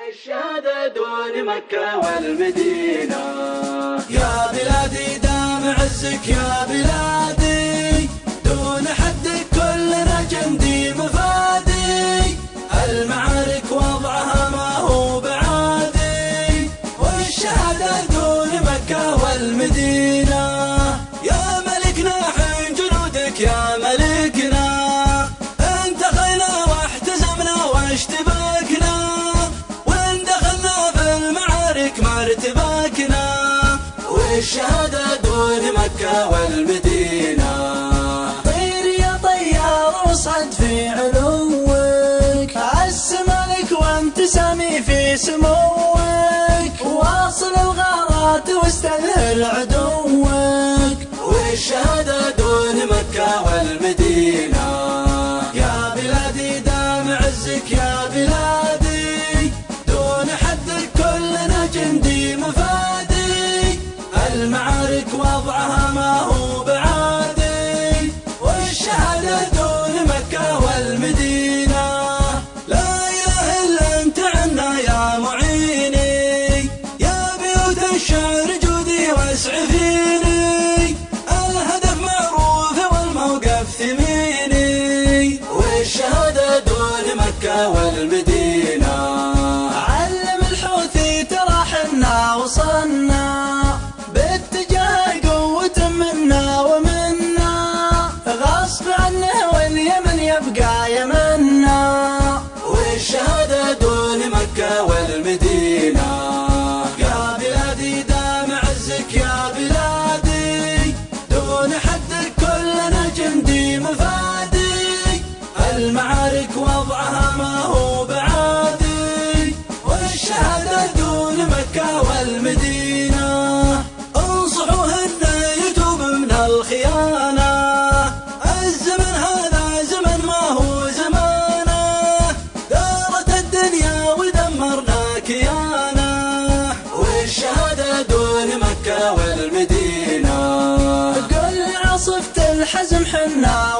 والشهادة دون مكة والمدينة. يا بلادي دام عزك يا بلادي، دون حدك كلنا جندي مفادي، المعارك وضعها ما هو بعادي، والشهادة دون مكة والمدينة. يا ملكنا حين جنودك يا ملكنا، انتقينا واحتزمنا واشتبكنا، وان دخلنا في المعارك ما ارتبكنا، والشهادة دون مكة والمدينة. طير يا طيار واصعد في علوك، عز ملك وانت سامي في سموك، واصل الغارات واستذهل عدوك، والشهادة دون مكة والمدينة. يا بلادي دام عزك يا بلادي، دون حدك كلنا جندي مفادي، المعارك وضعها ما هو بعادي، والشهادة دون مكة والمدينة. لا إله إلا أنت عنا يا معيني، يا بيوت الشعر جودي واسعفيني، الهدف معروف والموقف ثميني، والشهادة دون مكة والمدينة. علم الحوثي ترى حنا وصلنا، باتجاه قوة منا ومنا، غصب عنه واليمن يبقى يمنا، والشهادة دون مكة والمدينة. يا بلادي دام عزك يا بلادي، دون حدك كلنا جندي مفادي، المعارك وضعها ما هو بعادي، والشهادة دون مكة والمدينة. انصحوهن يتوب من الخيانة، الزمن هذا زمن ما هو زمانه، دارت الدنيا ودمرنا كيانه، والشهادة دون مكة والمدينة. قل عصفة الحزم حنا